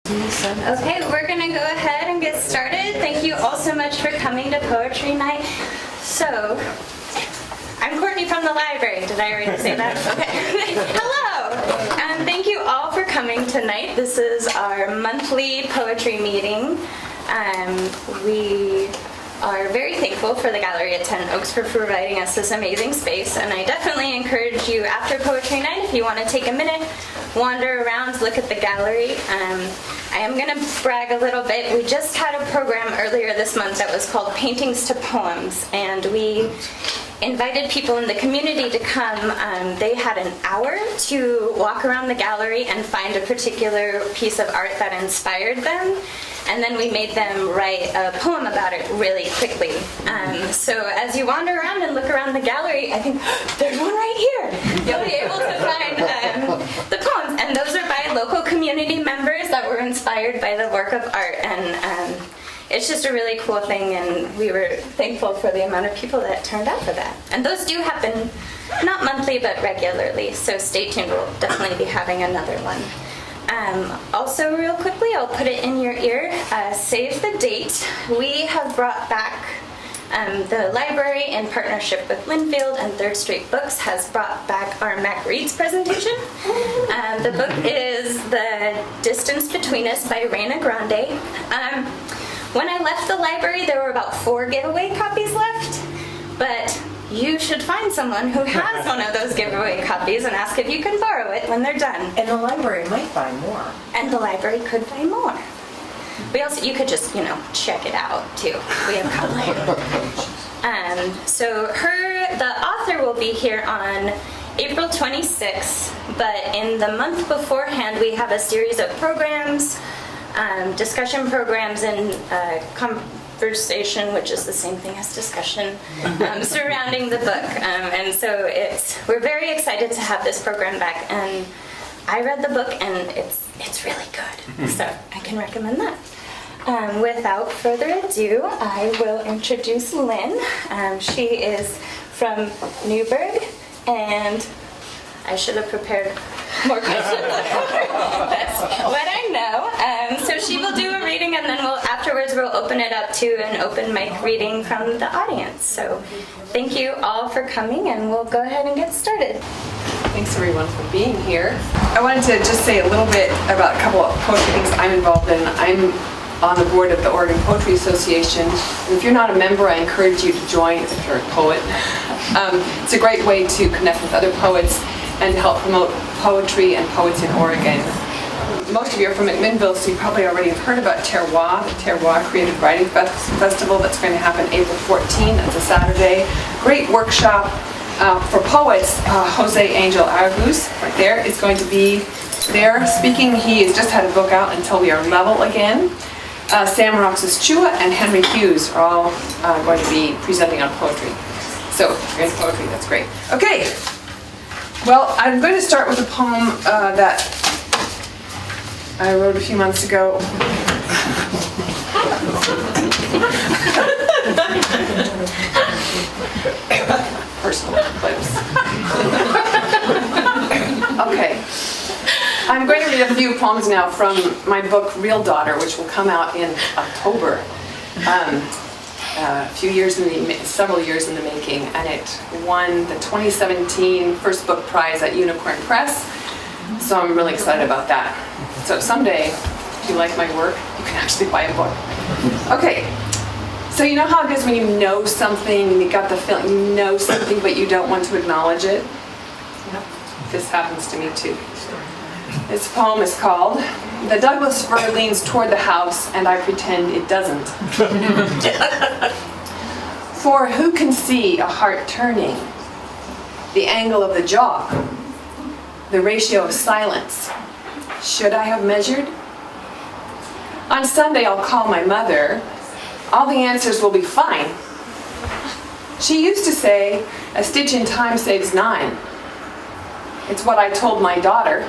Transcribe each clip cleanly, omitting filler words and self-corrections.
Okay, we're going to go ahead and get started. Thank you all so much for coming to Poetry Night. So, I'm Courtney from the library. Did I already say that? Okay. Hello! And thank you all for coming tonight. This is our monthly poetry meeting. We are very thankful for the gallery at 10 Oaks for providing us this amazing space, and I definitely encourage you after Poetry Night, if you want to take a minute, wander around, look at the gallery. I am going to brag a little bit. We just had a program earlier this month that was called Paintings to Poems, and we invited people in the community to come. They had an hour to walk around the gallery and find a particular piece of art that inspired them, and then we made them write a poem about it really quickly. So as you wander around and look around the gallery, I think, there's one right here! You'll be able to find the poems, and those are by local community members that were inspired by the work of art, and it's just a really cool thing, and we were thankful for the amount of people that turned out for that. And those do happen, not monthly, but regularly, so stay tuned. We'll definitely be having another one. Also, real quickly, I'll put it in your ear, save the date. We have brought back the library, in partnership with Linfield and Third Street Books, has brought back our Mac Reads presentation. The book is The Distance Between Us by Raina Grande. When I left the library, there were about 4 giveaway copies left, but you should find someone who has one of those giveaway copies and ask if you can borrow it when they're done. And the library might buy more. And the library could buy more. We also, you could just, check it out too. We have copies. So the author will be here on April 26th, but in the month beforehand, we have a series of programs, discussion programs, and conversation, which is the same thing as discussion, surrounding the book. And so we're very excited to have this program back. And I read the book, and it's really good. So I can recommend that. Without further ado, I will introduce Lynn. She is from Newburgh, and I should have prepared more questions. That's what I know. So she will do a reading, and then afterwards we'll open it up to an open mic reading from the audience. So thank you all for coming, and we'll go ahead and get started. Thanks everyone for being here. I wanted to just say a little bit about a couple of poetry things I'm involved in. I'm on the board of the Oregon Poetry Association. And if you're not a member, I encourage you to join if you're a poet. It's a great way to connect with other poets and help promote poetry and poets in Oregon. Most of you are from McMinnville, so you probably already have heard about Terroir, the Terroir Creative Writing Festival that's going to happen April 14. That's a Saturday. Great workshop for poets. Jose Angel Argus, right there, is going to be there speaking. He has just had a book out, Until We Are Level Again. Sam Roxas Chua and Henry Hughes are all going to be presenting on poetry. So, if you're into poetry, that's great. Okay. Well, I'm going to start with a poem that I wrote a few months ago. Personal clips. Okay. I'm going to read a few poems now from my book, Real Daughter, which will come out in October. Several years in the making, and it won the 2017 First Book Prize at Unicorn Press, so I'm really excited about that. So someday, if you like my work, you can actually buy a book. Okay, so you know how it is when you know something, and you got the feeling you know something, but you don't want to acknowledge it? Yep. This happens to me too. This poem is called The Douglas Fir Leans Toward the House, and I Pretend It Doesn't. For who can see a heart turning? The angle of the jaw, the ratio of silence. Should I have measured? On Sunday I'll call my mother. All the answers will be fine. She used to say, a stitch in time saves 9. It's what I told my daughter.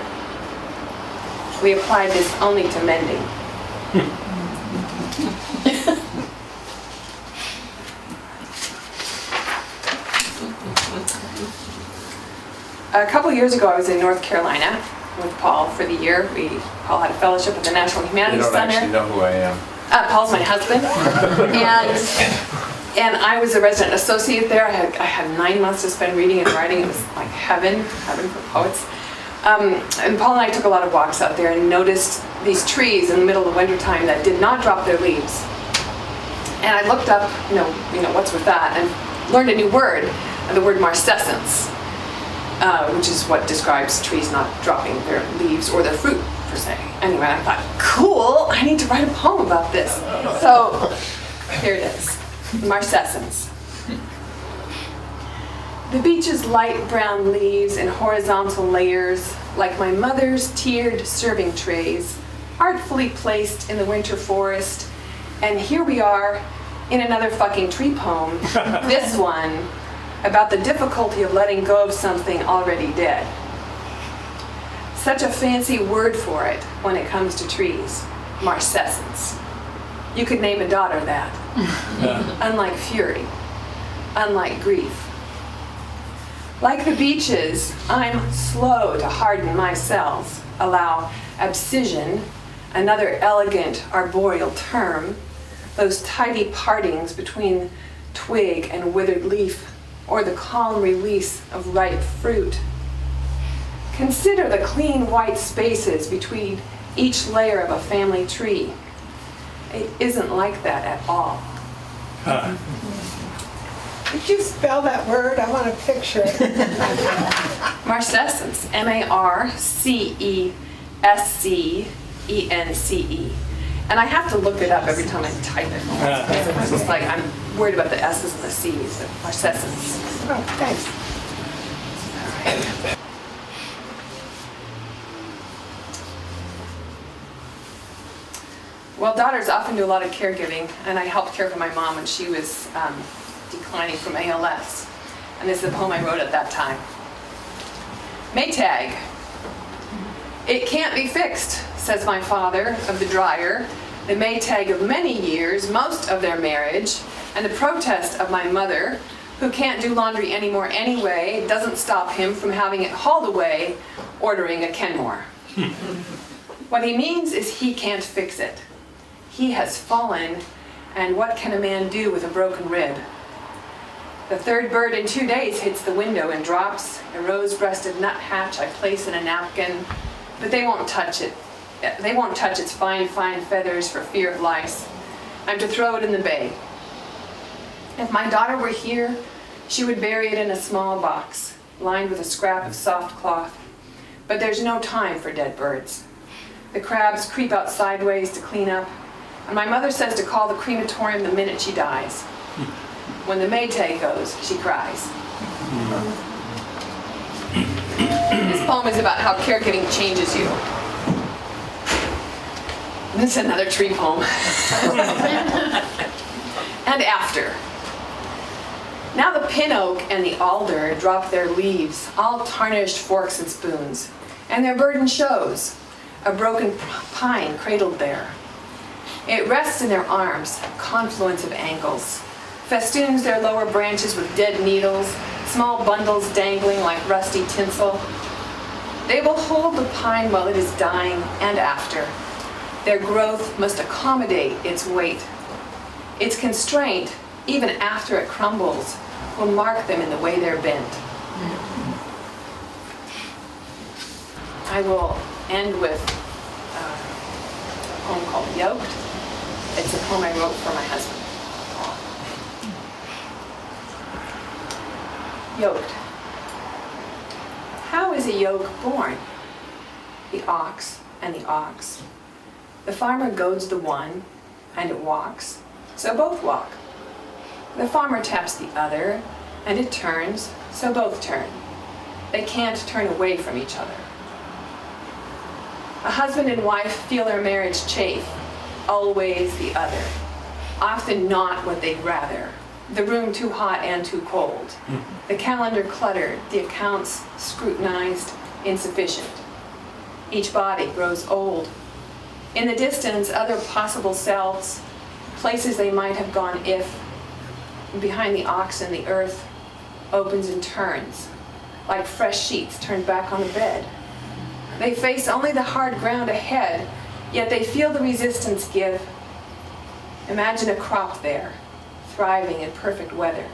We applied this only to mending. A couple years ago, I was in North Carolina, with Paul for the year. Paul had a fellowship at the National You Humanities don't Center. actually know who I am. Paul's my husband. and I was a resident associate there. I had 9 months to spend reading and writing. It was like heaven for poets. And Paul and I took a lot of walks out there and noticed these trees in the middle of the wintertime that did not drop their leaves. And I looked up, what's with that, and learned a new word, the word marcescence, which is what describes trees not dropping their leaves or their fruit, per se. Anyway, I thought, cool, I need to write a poem about this. So here it is, marcescence. The beech's light brown leaves in horizontal layers, like my mother's tiered serving trays, artfully placed in the winter forest. And here we are in another fucking tree poem, this one, about the difficulty of letting go of something already dead. Such a fancy word for it when it comes to trees, marcescence. You could name a daughter that. Unlike fury, unlike grief. Like the beeches, I'm slow to harden my cells, allow abscission, another elegant arboreal term, those tidy partings between twig and withered leaf, or the calm release of ripe fruit. Consider the clean white spaces between each layer of a family tree. It isn't like that at all. Could you spell that word? I want a picture. Marcescence, Marcescence. And I have to look it up every time I type it. It's just like I'm worried about the S's and the C's. Marcescence. Oh, thanks. Well, daughters often do a lot of caregiving, and I helped care for my mom when she was declining from ALS. And this is the poem I wrote at that time. Maytag. It can't be fixed, says my father of the dryer, the Maytag of many years, most of their marriage, and the protest of my mother, who can't do laundry anymore anyway, doesn't stop him from having it hauled away, ordering a Kenmore. What he means is he can't fix it. He has fallen, and what can a man do with a broken rib? The third bird in 2 days hits the window and drops a rose-breasted nuthatch I place in a napkin, but they won't touch it. They won't touch its fine, fine feathers for fear of lice. I'm to throw it in the bay. If my daughter were here, she would bury it in a small box, lined with a scrap of soft cloth. But there's no time for dead birds. The crabs creep out sideways to clean up, and my mother says to call the crematorium the minute she dies. When the Maytag goes, she cries. This poem is about how caregiving changes you. This is another tree poem. And after. Now the pin oak and the alder drop their leaves, all tarnished forks and spoons, and their burden shows, a broken pine cradled there. It rests in their arms, confluence of angles, festoons their lower branches with dead needles, small bundles dangling like rusty tinsel. They will hold the pine while it is dying and after. Their growth must accommodate its weight. Its constraint, even after it crumbles, will mark them in the way they're bent. I will end with a poem called Yoked. It's a poem I wrote for my husband. Yoked. How is a yoke born? The ox and the ox. The farmer goads the one, and it walks, so both walk. The farmer taps the other, and it turns, so both turn. They can't turn away from each other. A husband and wife feel their marriage chafe, always the other, often not what they'd rather. The room too hot and too cold. The calendar cluttered, the accounts scrutinized, insufficient. Each body grows old. In the distance, other possible selves, places they might have gone if, behind the oxen, the earth opens and turns, like fresh sheets turned back on the bed. They face only the hard ground ahead, yet they feel the resistance give. Imagine a crop there, thriving in perfect weather.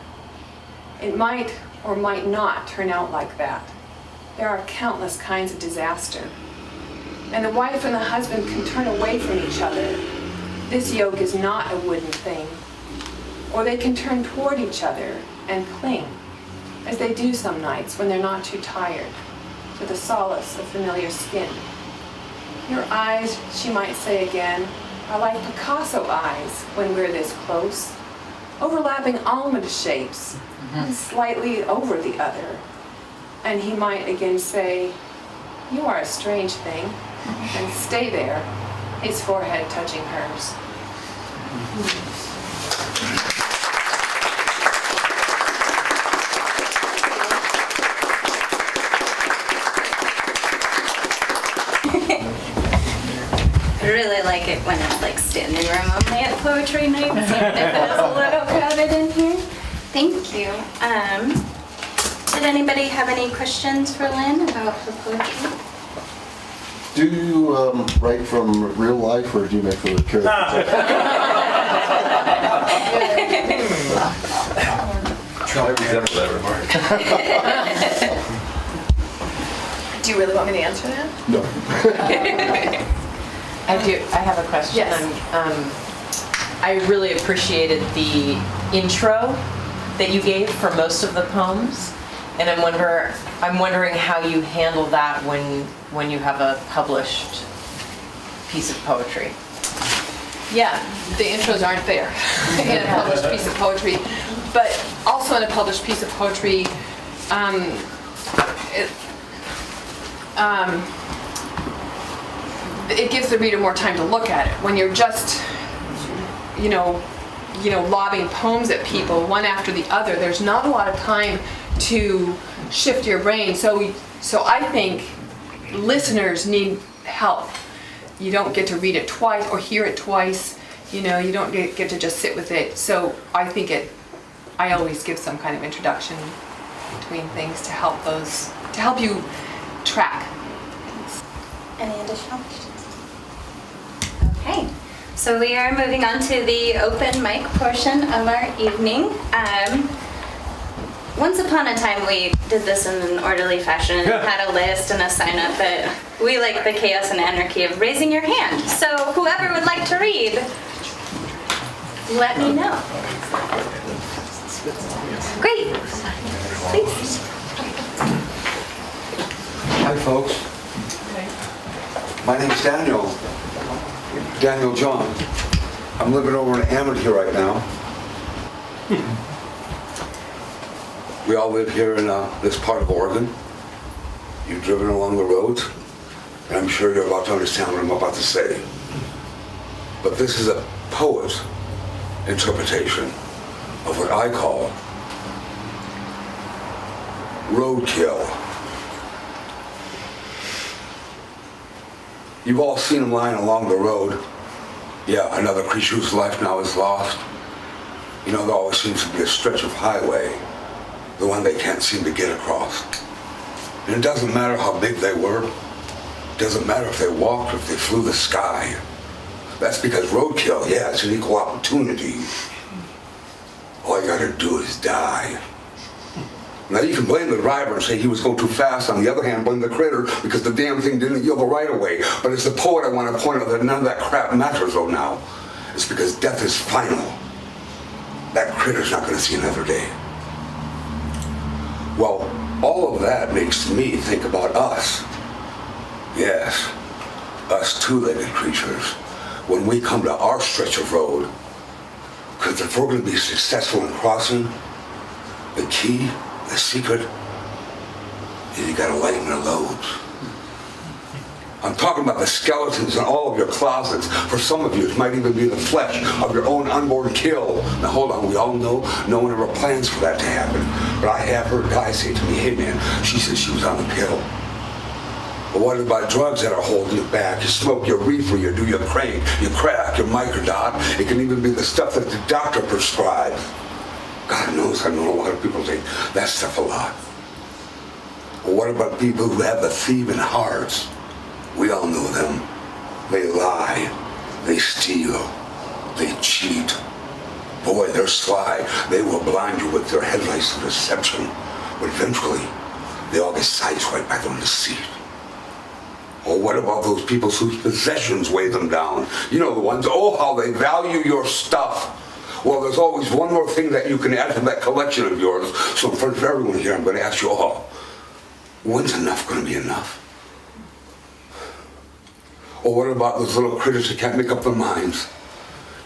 It might or might not turn out like that. There are countless kinds of disaster. And the wife and the husband can turn away from each other. This yoke is not a wooden thing. Or they can turn toward each other and cling, as they do some nights when they're not too tired, to the solace of familiar skin. Your eyes, she might say again, are like Picasso eyes when we're this close, overlapping almond shapes, one slightly over the other. And he might again say, you are a strange thing, and stay there, his forehead touching hers. I really like it when it's like standing room only at poetry night, even if it is a little crowded in here. Thank you. Did anybody have any questions for Lynn about her poetry? Do you write from real life, or do you make the character? I resemble that remark. Do you really want me to answer that? No. I do. I have a question. Yes. I really appreciated the intro that you gave for most of the poems, and I'm wondering how you handle that when you have a published piece of poetry. Yeah, the intros aren't there in a published piece of poetry, but also in a published piece of poetry, it gives the reader more time to look at it. When you're just, lobbing poems at people one after the other, there's not a lot of time to shift your brain. So I think listeners need help. You don't get to read it twice or hear it twice. You don't get to just sit with it. So I think I always give some kind of introduction between things to help you track. Any additional questions? Okay, so we are moving on to the open mic portion of our evening. Once upon a time we did this in an orderly fashion and had a list and a sign up, but we like the chaos and anarchy of raising your hand. So whoever would like to read, let me know. Great, please. Hi, folks. My name's Daniel John. I'm living over in Amity right now. We all live here in this part of Oregon. You've driven along the roads, and I'm sure you're about to understand what I'm about to say. But this is a poet's interpretation of what I call roadkill. You've all seen them lying along the road. Yeah, another creature whose life now is lost. There always seems to be a stretch of highway, the one they can't seem to get across. And it doesn't matter how big they were. It doesn't matter if they walked or if they flew the sky. That's because roadkill, yeah, it's an equal opportunity. All you gotta do is die. Now you can blame the driver and say he was going too fast. On the other hand, blame the critter because the damn thing didn't yield the right of way. But as the poet, I want to point out that none of that crap matters though now. It's because death is final. That critter's not going to see another day. Well, all of that makes me think about us. Yes, us two-legged creatures. When we come to our stretch of road, because if we're going to be successful in crossing, the key, the secret, is you gotta lighten their loads. I'm talking about the skeletons in all of your closets. For some of you, it might even be the flesh of your own unborn kill. Now hold on, we all know no one ever plans for that to happen. But I have heard guys say to me, hey man, she said she was on the pill. But what about drugs that are holding you back? You smoke your reefer, you do your crank, you crack, your microdot. It can even be the stuff that the doctor prescribed. God knows I know a lot of people take that stuff a lot. But what about people who have the thieving hearts? We all know them. They lie, they steal, they cheat. Boy, they're sly. They will blind you with their headlights of deception. But eventually, they all get sideswiped by their deceit. Or what about those people whose possessions weigh them down? You know the ones, oh, how they value your stuff. Well, there's always one more thing that you can add to that collection of yours. So in front of everyone here, I'm going to ask you all, when's enough going to be enough? Or what about those little critters that can't make up their minds?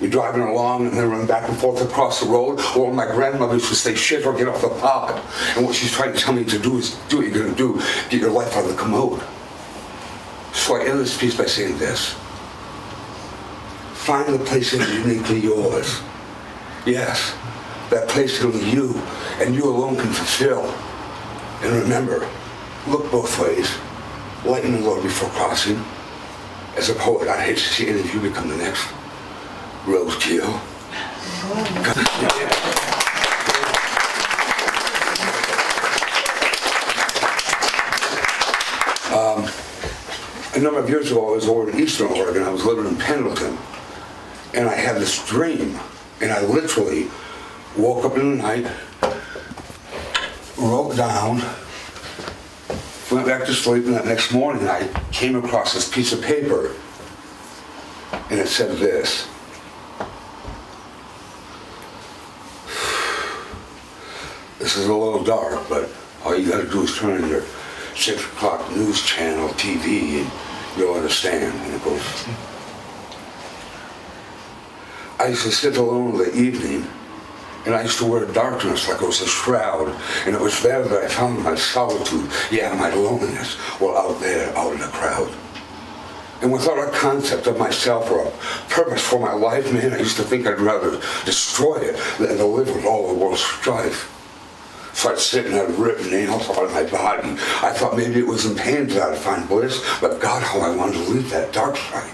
You're driving along and they run back and forth across the road. Or my grandmother used to say, shit or get off the pot. And what she's trying to tell me to do is do what you're going to do. Get your life out of the commode. So I end this piece by saying this. Find the place that is uniquely yours. Yes, that place that only you and you alone can fulfill. And remember, look both ways. Lighten the load before crossing. As a poet, I'd hate to see any of you become the next Rose Keel. A number of years ago, I was over in Eastern Oregon. I was living in Pendleton. And I had this dream. And I literally woke up in the night, wrote down, went back to sleep, and that next morning I came across this piece of paper. And it said this. This is a little dark, but all you gotta do is turn on your 6 o'clock news channel TV and you'll understand. And it goes, I used to sit alone in the evening and I used to wear darkness like it was a shroud. And it was there that I found my solitude, yeah, my loneliness, while out there, out in the crowd. And without a concept of myself or a purpose for my life, man, I used to think I'd rather destroy it than to live with all the world's strife. So I'd sit and I'd rip nails out of my body. I thought maybe it was in pain that I'd find bliss, but God, how I wanted to leave that dark side.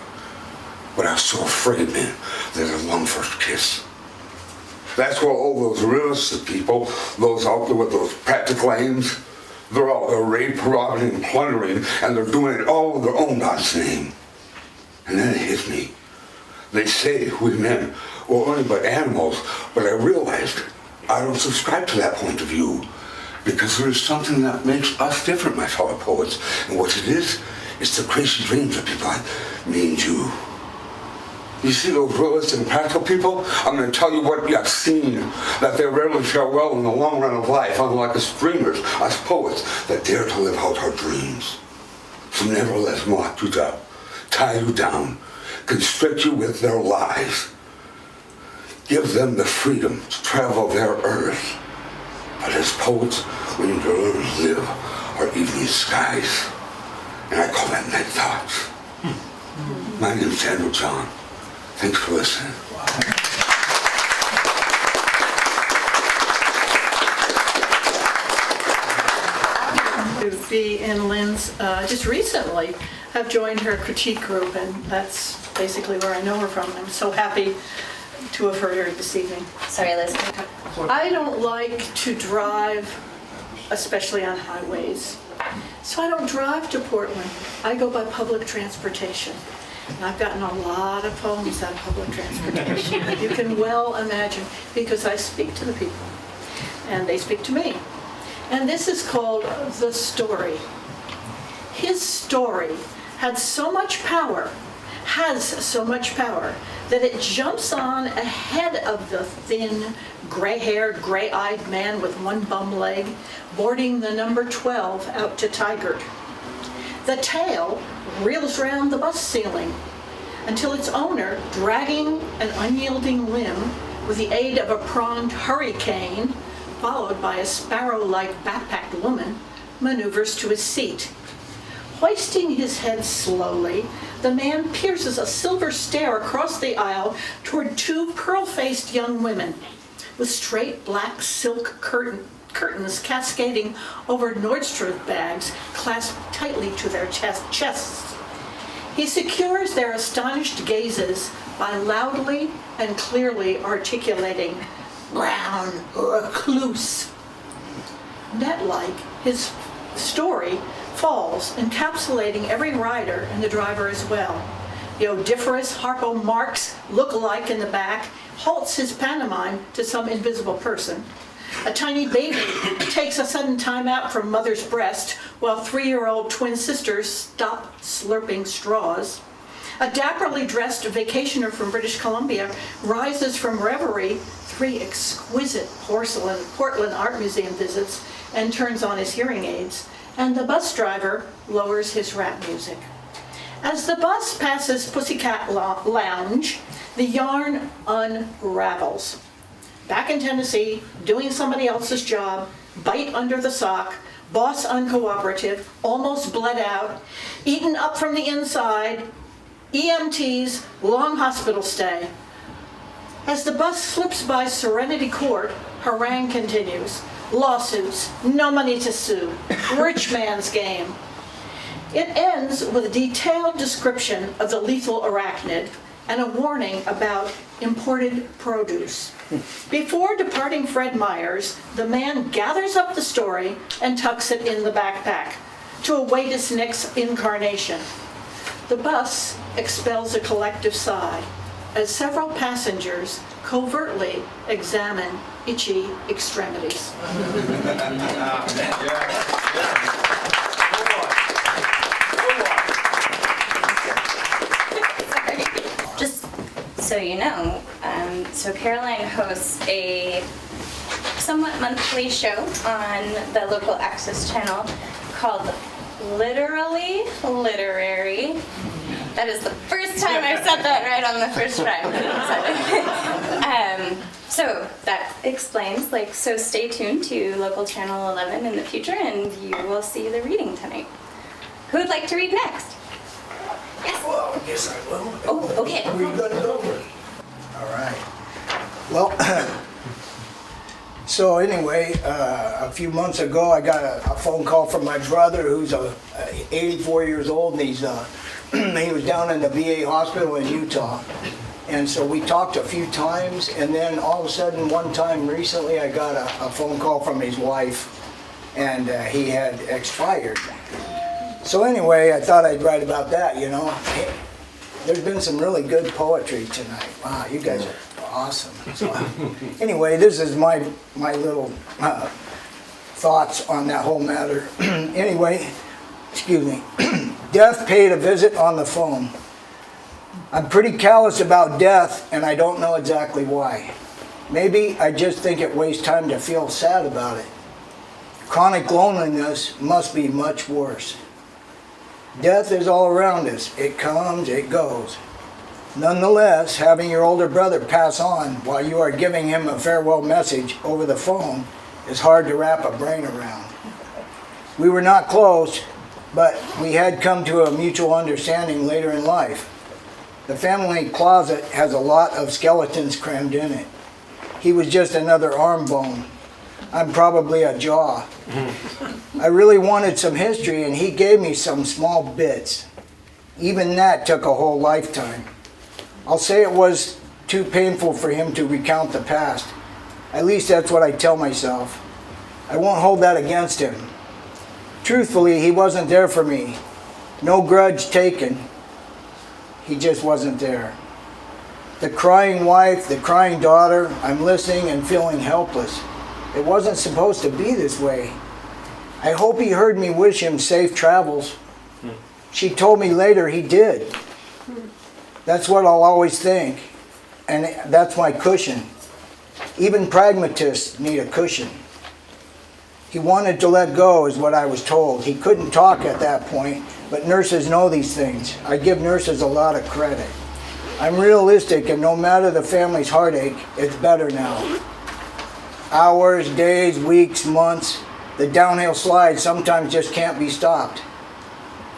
But I was so afraid, man, that I'd long for a kiss. That's where all those realistic people, those out there with those practical aims, they're all they're rape, robbing, and plundering, and they're doing it all in their own God's name. And then it hit me. They say we men were only but animals, but I realized I don't subscribe to that point of view because there is something that makes us different, my fellow poets. And what it is, it's the crazy dreams of people like me and you. You see those realistic and practical people? I'm going to tell you what I've seen, that they rarely fare well in the long run of life, unlike us dreamers, us poets, that dare to live out our dreams. So never let them lock you down, tie you down, constrict you with their lies. Give them the freedom to travel their earth. But as poets, we need to learn to live our evening skies. And I call that night thoughts. My name is Andrew John. Thanks for listening. To be in Lynn's, just recently, have joined her critique group, and that's basically where I know her from. I'm so happy to have heard her this evening. Sorry, Liz. I don't like to drive, especially on highways. So I don't drive to Portland. I go by public transportation. And I've gotten a lot of poems out of public transportation. You can well imagine, because I speak to the people, and they speak to me. And this is called The Story. His story had so much power, has so much power, that it jumps on ahead of the thin, gray-haired, gray-eyed man with one bum leg, boarding the number 12 out to Tigard. The tale reels round the bus ceiling until its owner, dragging an unyielding limb with the aid of a pronged hurricane, followed by a sparrow-like backpacked woman, maneuvers to his seat. Hoisting his head slowly, the man pierces a silver stare across the aisle toward two pearl-faced young women with straight black silk curtains cascading over Nordstrom bags clasped tightly to their chests. He secures their astonished gazes by loudly and clearly articulating, "Brown recluse." Net-like, his story falls, encapsulating every rider and the driver as well. The odoriferous Harpo Marx look-alike in the back halts his pantomime to some invisible person. A tiny baby takes a sudden time out from mother's breast while 3-year-old twin sisters stop slurping straws. A dapperly dressed vacationer from British Columbia rises from reverie, 3 exquisite Portland Art Museum visits, and turns on his hearing aids. And the bus driver lowers his rap music. As the bus passes Pussycat Lounge, the yarn unravels. Back in Tennessee, doing somebody else's job, bite under the sock, boss uncooperative, almost bled out, eaten up from the inside, EMTs, long hospital stay. As the bus slips by Serenity Court, harangue continues. Lawsuits, no money to sue, rich man's game. It ends with a detailed description of the lethal arachnid and a warning about imported produce. Before departing Fred Meyer's, the man gathers up the story and tucks it in the backpack to await its next incarnation. The bus expels a collective sigh as several passengers covertly examine itchy extremities. Just so you know, so Caroline hosts a somewhat monthly show on the local access channel called Literally Literary. That is the first time I've said that right on the first try. So that explains, so stay tuned to local channel 11 in the future and you will see the reading tonight. Who would like to read next? Yes? Well, I guess I will. Oh, okay. We've got it over. All right. Well, so anyway, a few months ago, I got a phone call from my brother, who's 84 years old, and he was down in the VA hospital in Utah. And so we talked a few times, and then all of a sudden, one time recently, I got a phone call from his wife, and he had expired. So anyway, I thought I'd write about that, you know. Hey, there's been some really good poetry tonight. Wow, you guys are awesome. So anyway, this is my little thoughts on that whole matter. Anyway, excuse me. Death paid a visit on the phone. I'm pretty callous about death, and I don't know exactly why. Maybe I just think it wastes time to feel sad about it. Chronic loneliness must be much worse. Death is all around us. It comes, it goes. Nonetheless, having your older brother pass on while you are giving him a farewell message over the phone is hard to wrap a brain around. We were not close, but we had come to a mutual understanding later in life. The family closet has a lot of skeletons crammed in it. He was just another arm bone. I'm probably a jaw. I really wanted some history, and he gave me some small bits. Even that took a whole lifetime. I'll say it was too painful for him to recount the past. At least that's what I tell myself. I won't hold that against him. Truthfully, he wasn't there for me. No grudge taken. He just wasn't there. The crying wife, the crying daughter, I'm listening and feeling helpless. It wasn't supposed to be this way. I hope he heard me wish him safe travels. She told me later he did. That's what I'll always think. And that's my cushion. Even pragmatists need a cushion. He wanted to let go is what I was told. He couldn't talk at that point, but nurses know these things. I give nurses a lot of credit. I'm realistic, and no matter the family's heartache, it's better now. Hours, days, weeks, months, the downhill slide sometimes just can't be stopped.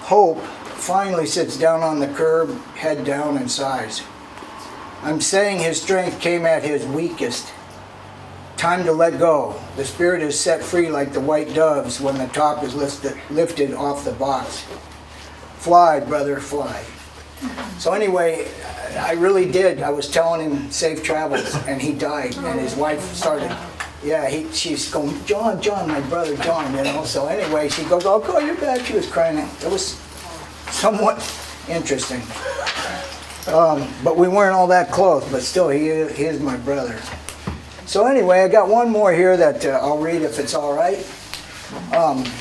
Hope finally sits down on the curb, head down, and sighs. I'm saying his strength came at his weakest. Time to let go. The spirit is set free like the white doves when the top is lifted off the box. Fly, brother, fly. So anyway, I really did. I was telling him safe travels, and he died, and his wife started Yeah, she's going, John, my brother John, you know. So anyway, she goes, I'll call you back. She was crying. It was somewhat interesting. But we weren't all that close, but still, he is my brother. So anyway, I got one more here that I'll read if it's all right.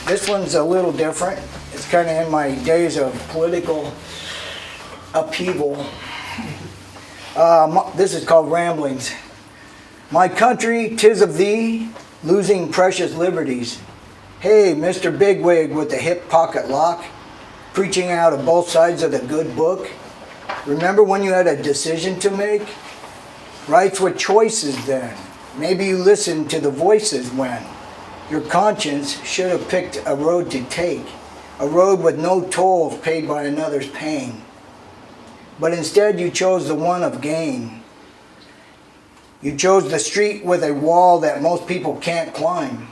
This one's a little different. It's kind of in my days of political upheaval. This is called Ramblings. My country, 'tis of thee, losing precious liberties. Hey, Mr. Bigwig with the hip pocket lock, preaching out of both sides of the good book. Remember when you had a decision to make? Rights were choices then. Maybe you listened to the voices when your conscience should have picked a road to take, a road with no tolls paid by another's pain. But instead you chose the one of gain. You chose the street with a wall that most people can't climb.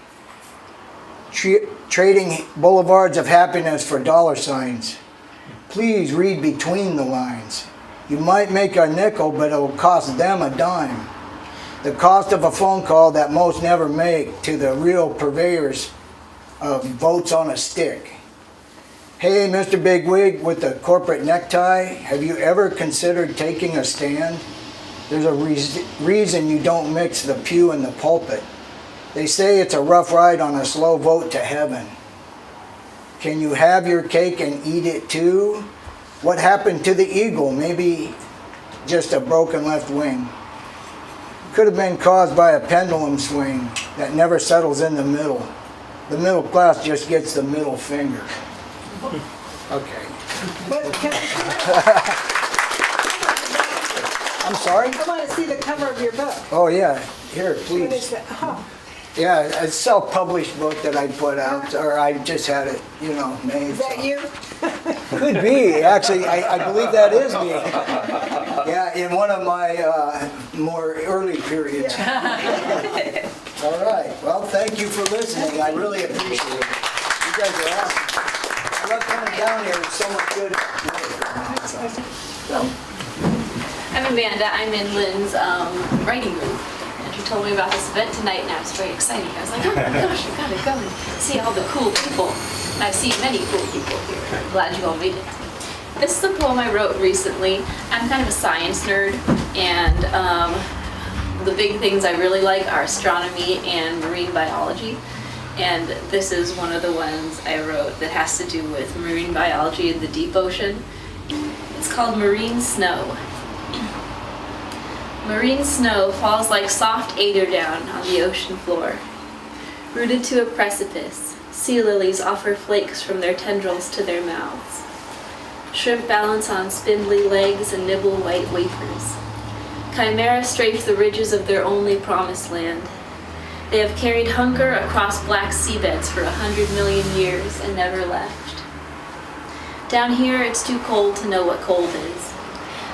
Trading boulevards of happiness for dollar signs. Please read between the lines. You might make a nickel, but it'll cost them a dime. The cost of a phone call that most never make to the real purveyors of votes on a stick. Hey, Mr. Bigwig with the corporate necktie, have you ever considered taking a stand? There's a reason you don't mix the pew and the pulpit. They say it's a rough ride on a slow vote to heaven. Can you have your cake and eat it too? What happened to the eagle? Maybe just a broken left wing. Could have been caused by a pendulum swing that never settles in the middle. The middle class just gets the middle finger. Okay. But can I I'm sorry? I want to see the cover of your book. Oh yeah, here, What is please. that? Oh, Yeah, a self-published book that I put out, or I just had it, you know, made. is that you? Could be, actually, I believe that is me. Yeah, in one of my more early periods. All right, well, thank you for listening. I really appreciate it. You guys are awesome. I love coming down here. It's so much good. I'm Amanda. I'm in Lynn's writing group. And she told me about this event tonight, and I was very excited. I was like, oh my gosh, I gotta go and see all the cool people. And I've seen many cool people here. I'm glad you all made it. This is a poem I wrote recently. I'm kind of a science nerd, and the big things I really like are astronomy and marine biology. And this is one of the ones I wrote that has to do with marine biology in the deep ocean. It's called Marine Snow. Marine snow falls like soft eiderdown on the ocean floor. Rooted to a precipice, sea lilies offer flakes from their tendrils to their mouths. Shrimp balance on spindly legs and nibble white wafers. Chimera strafe the ridges of their only promised land. They have carried hunger across black seabeds for 100 million years and never left. Down here, it's too cold to know what cold is.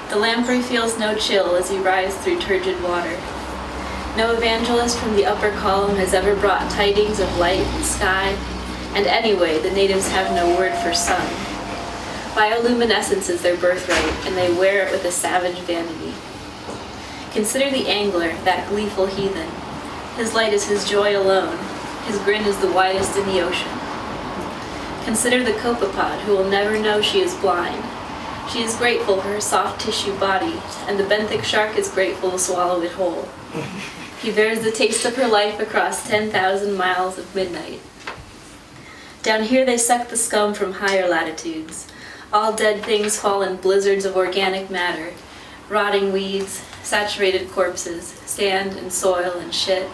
The lamprey feels no chill as he rides through turgid water. No evangelist from the upper column has ever brought tidings of light and sky, and anyway, the natives have no word for sun. Bioluminescence is their birthright, and they wear it with a savage vanity. Consider the angler, that gleeful heathen. His light is his joy alone. His grin is the widest in the ocean. Consider the copepod, who will never know she is blind. She is grateful for her soft tissue body, and the benthic shark is grateful to swallow it whole. He bears the taste of her life across 10,000 miles of midnight. Down here they suck the scum from higher latitudes. All dead things fall in blizzards of organic matter, rotting weeds, saturated corpses, sand and soil and shit.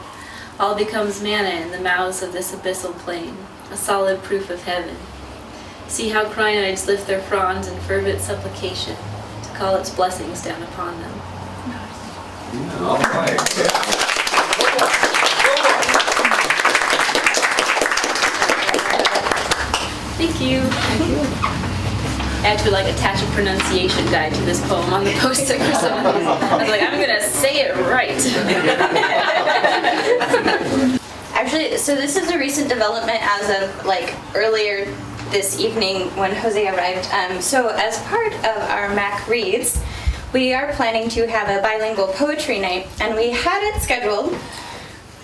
All becomes manna in the mouths of this abyssal plain, a solid proof of heaven. See how crinoids lift their fronds in fervent supplication to call its blessings down upon them. All right. Thank you. I had to attach a pronunciation guide to this poem on the post-it for some of these. I was like, I'm gonna say it right. Actually, so this is a recent development as of earlier this evening when Jose arrived. So as part of our MAC Reads, we are planning to have a bilingual poetry night, and we had it scheduled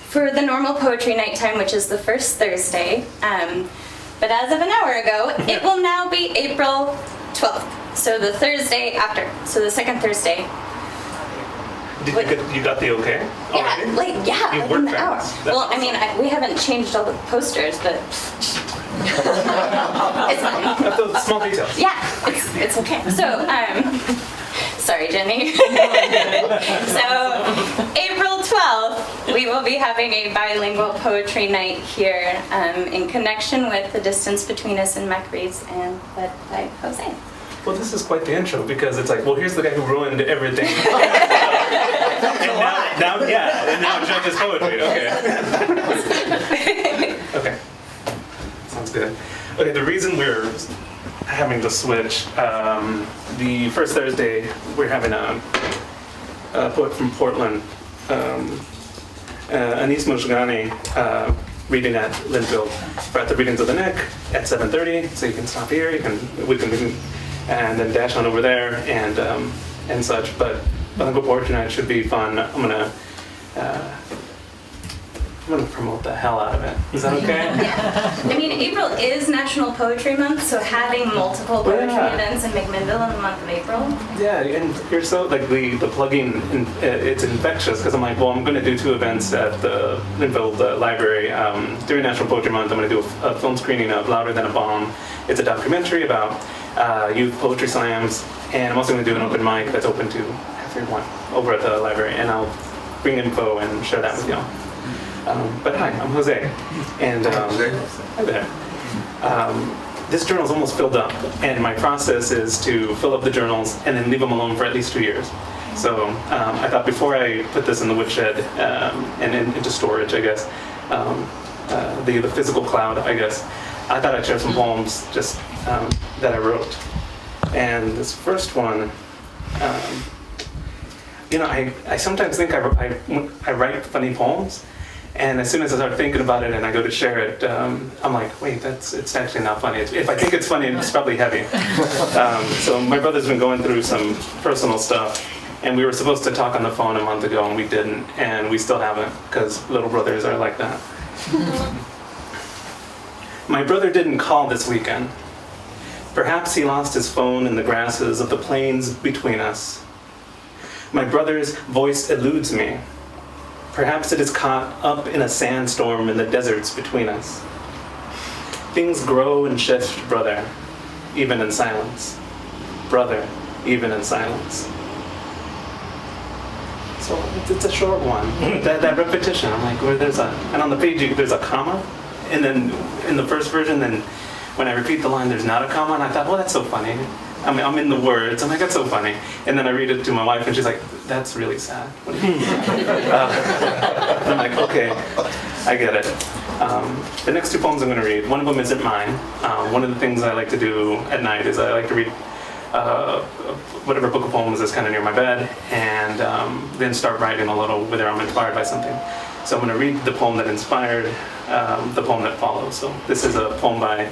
for the normal poetry night time, which is the first Thursday. But as of an hour ago, it will now be April 12th. So the Thursday after. So the second Thursday. You got the okay already? Yeah, You like work in an hour. fast. That's Well, I mean, we haven't changed all the posters, but it's fine. That's the small details. Yeah, it's okay. So, sorry, Jenny. So, April 12th, we will be having a bilingual poetry night here in connection with The Distance Between Us and McRae's and led by Jose. Well, this is quite the intro because it's like, well, here's the guy who ruined everything. and now judges poetry. Okay. Okay. Sounds good. Okay, the reason we're having to switch, the first Thursday we're having a poet from Portland, Anis Mojgani, reading at Lynnville. We're at the Readings of the Neck at 7:30, so you can stop here. We can and then dash on over there and such. But bilingual poetry night should be fun. I'm gonna promote the hell out of it. Is that okay? Yeah. I mean, April is National Poetry Month, so having multiple poetry events in McMinnville in the month of April. Yeah, and you're so like the plugging. It's infectious because I'm like, well, I'm going to do 2 events at the Lynnville Library during National Poetry Month. I'm going to do a film screening of Louder Than a Bomb. It's a documentary about youth poetry slams, and I'm also going to do an open mic that's open to everyone over at the library, and I'll bring info and share that with y'all. But hi, I'm Jose, and hi there. This journal's almost filled up, and my process is to fill up the journals and then leave them alone for at least 2 years. So I thought before I put this in the woodshed and into storage, I guess, the physical cloud, I guess, I thought I'd share some poems just that I wrote. And this first one, I sometimes think I write funny poems. And as soon as I start thinking about it and I go to share it, I'm like, wait, it's actually not funny. If I think it's funny, it's probably heavy. So my brother's been going through some personal stuff, and we were supposed to talk on the phone a month ago, and we didn't, and we still haven't, because little brothers are like that. My brother didn't call this weekend. Perhaps he lost his phone in the grasses of the plains between us. My brother's voice eludes me. Perhaps it is caught up in a sandstorm in the deserts between us. Things grow and shift, brother, even in silence. Brother, even in silence. So it's a short one. That repetition, I'm like, and on the page there's a comma, and then in the first version, then when I repeat the line, there's not a comma, and I thought, well, that's so funny. I mean, I'm in the words. I'm like, that's so funny. And then I read it to my wife, and she's like, that's really sad. What do you mean? And I'm like, okay, I get it. The next 2 poems I'm going to read, one of them isn't mine. One of the things I like to do at night is I like to read whatever book of poems is kind of near my bed, and then start writing a little, whether I'm inspired by something. So I'm going to read the poem that inspired the poem that follows. So this is a poem by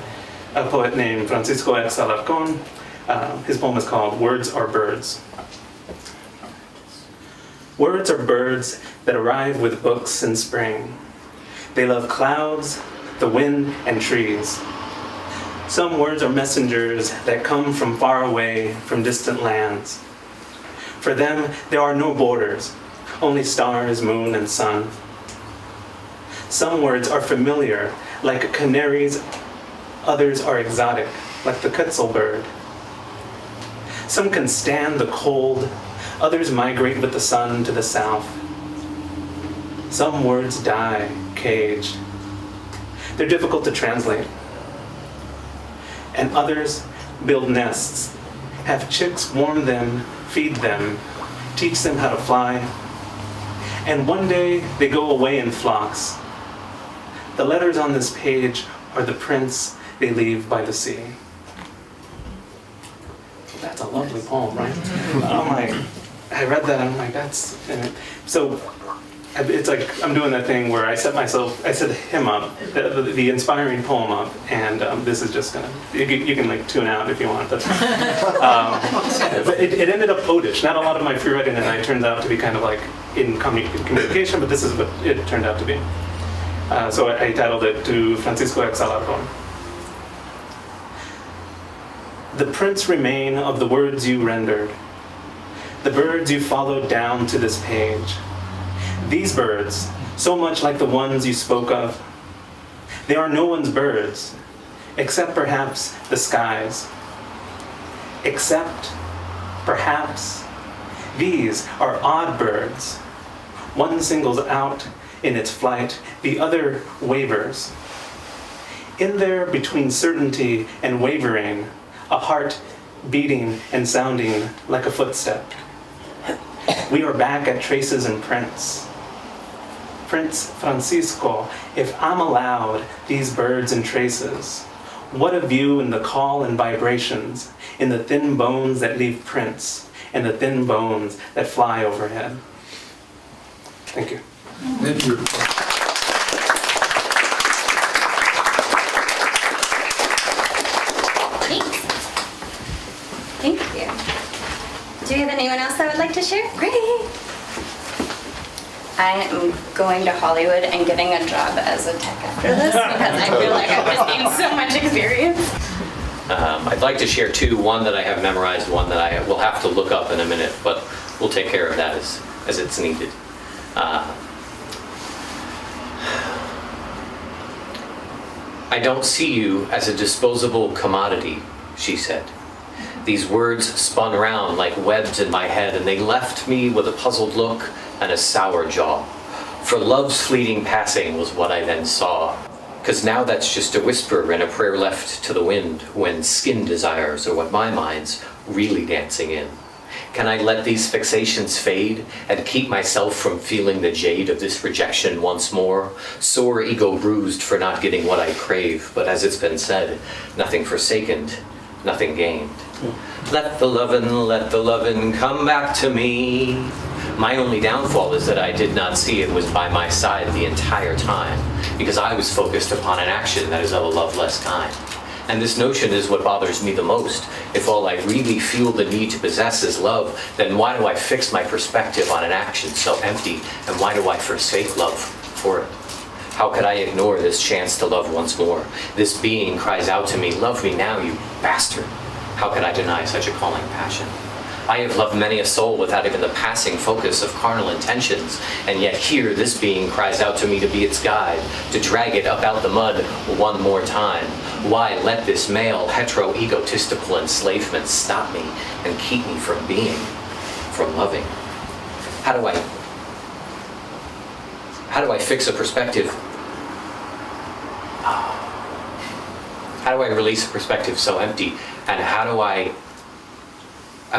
a poet named Francisco X. Alarcón. His poem is called Words Are Birds. Words are birds that arrive with books in spring. They love clouds, the wind, and trees. Some words are messengers that come from far away, from distant lands. For them, there are no borders, only stars, moon, and sun. Some words are familiar, like canaries. Others are exotic, like the quetzal bird. Some can stand the cold, others migrate with the sun to the south. Some words die caged. They're difficult to translate. And others build nests, have chicks warm them, feed them, teach them how to fly. And one day they go away in flocks. The letters on this page are the prints they leave by the sea. That's a lovely poem, right? I'm like, I read that and I'm like, that's, so it's like I'm doing that thing where I set him up, the inspiring poem up, and this is just gonna, you can like tune out if you want. That's but it ended up odish. Not a lot of my free writing at night turns out to be kind of like in communication, but this is what it turned out to be. So I titled it To Francisco X Alarcón. The prints remain of the words you rendered, the birds you followed down to this page. These birds, so much like the ones you spoke of, they are no one's birds, except perhaps the skies. Except, perhaps, these are odd birds. One singles out in its flight, the other wavers. In there, between certainty and wavering, a heart beating and sounding like a footstep. We are back at traces and prints. Prince Francisco, if I'm allowed these birds and traces, what a view in the call and vibrations, in the thin bones that leave prints, and the thin bones that fly overhead. Thank you. Thank you. Thanks. Thank you. Do we have anyone else that would like to share? Great. I am going to Hollywood and getting a job as a tech after this because I feel like I've just gained so much experience. I'd like to share two, one that I have memorized, one that I will have to look up in a minute, but we'll take care of that as it's needed. I don't see you as a disposable commodity, she said. These words spun round like webs in my head, and they left me with a puzzled look and a sour jaw. For love's fleeting passing was what I then saw. 'Cause now that's just a whisper and a prayer left to the wind when skin desires are what my mind's really dancing in. Can I let these fixations fade and keep myself from feeling the jade of this rejection once more? Sore ego bruised for not getting what I crave, but as it's been said, nothing forsaken, nothing gained. Let the lovin' come back to me. My only downfall is that I did not see it was by my side the entire time, because I was focused upon an action that is of a loveless kind. And this notion is what bothers me the most. If all I really feel the need to possess is love, then why do I fix my perspective on an action so empty, and why do I forsake love for it? How could I ignore this chance to love once more? This being cries out to me, love me now, you bastard. How could I deny such a calling passion? I have loved many a soul without even the passing focus of carnal intentions, and yet here this being cries out to me to be its guide, to drag it up out the mud one more time. Why let this male hetero-egotistical enslavement stop me and keep me from being, from loving? How do I fix a perspective? How do I release a perspective so empty? And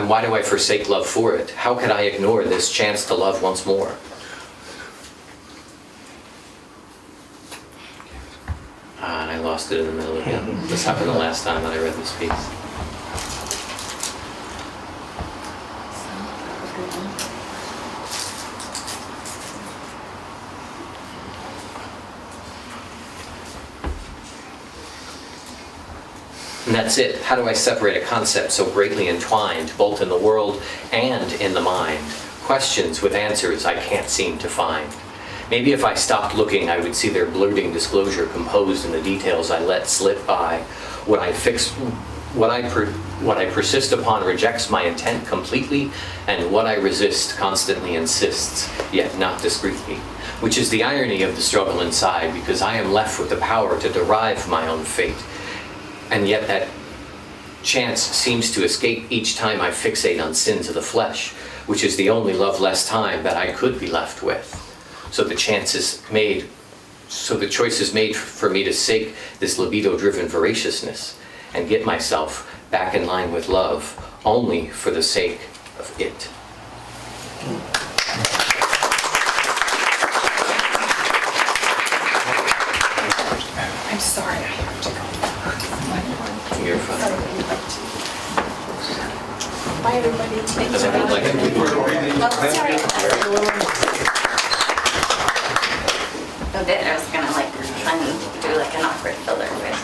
why do I forsake love for it? How could I ignore this chance to love once more? And I lost it in the middle again. This happened the last time that I read this piece. And that's it. How do I separate a concept so greatly entwined, both in the world and in the mind? Questions with answers I can't seem to find. Maybe if I stopped looking, I would see their blurting disclosure composed in the details I let slip by. What I persist upon rejects my intent completely, and what I resist constantly insists, yet not discreetly. Which is the irony of the struggle inside, because I am left with the power to derive my own fate. And yet that chance seems to escape each time I fixate on sins of the flesh, which is the only loveless time that I could be left with. So the choice is made for me to sake this libido-driven voraciousness and get myself back in line with love only for the sake of it. I'm sorry, I have to go. You're fine. Bye, everybody. Thank Does everyone like it? Sorry. Oh, good. I was gonna try and do an awkward filler with.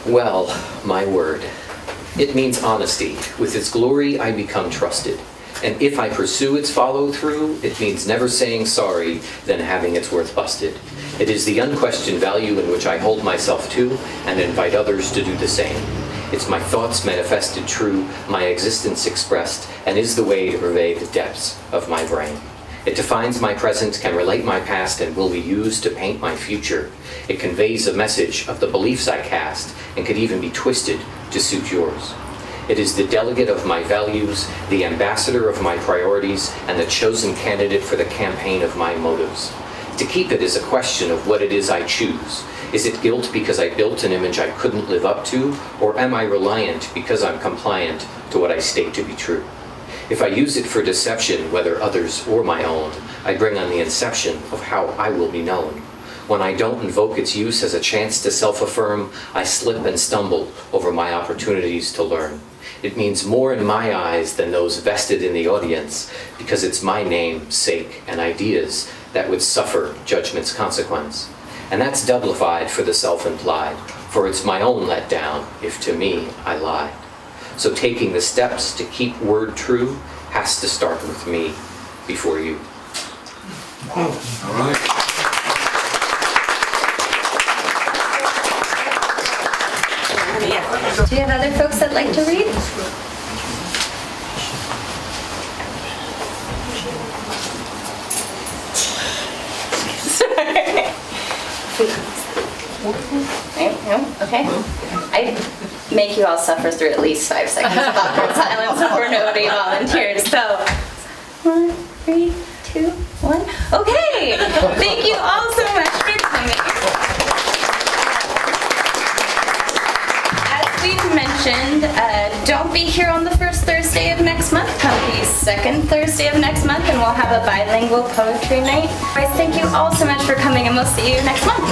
Well, my word. It means honesty. With its glory, I become trusted. And if I pursue its follow-through, it means never saying sorry, then having its worth busted. It is the unquestioned value in which I hold myself to and invite others to do the same. It's my thoughts manifested true, my existence expressed, and is the way to pervade the depths of my brain. It defines my present, can relate my past, and will be used to paint my future. It conveys a message of the beliefs I cast, and could even be twisted to suit yours. It is the delegate of my values, the ambassador of my priorities, and the chosen candidate for the campaign of my motives. To keep it is a question of what it is I choose. Is it guilt because I built an image I couldn't live up to, or am I reliant because I'm compliant to what I state to be true? If I use it for deception, whether others or my own, I bring on the inception of how I will be known. When I don't invoke its use as a chance to self-affirm, I slip and stumble over my opportunities to learn. It means more in my eyes than those vested in the audience, because it's my name, sake, and ideas that would suffer judgment's consequence. And that's doublified for the self-implied, for it's my own letdown if to me I lied. So taking the steps to keep word true has to start with me before you. All right. Do you have other folks that like to read? Okay. I make you all suffer through at least 5 seconds of awkward silence before nobody volunteers. So, 1, 3, 2, 1. Okay. Thank you all so much for coming. As we've mentioned, don't be here on the first Thursday of next month. Come be second Thursday of next month, and we'll have a bilingual poetry night. Guys, thank you all so much for coming, and we'll see you next month.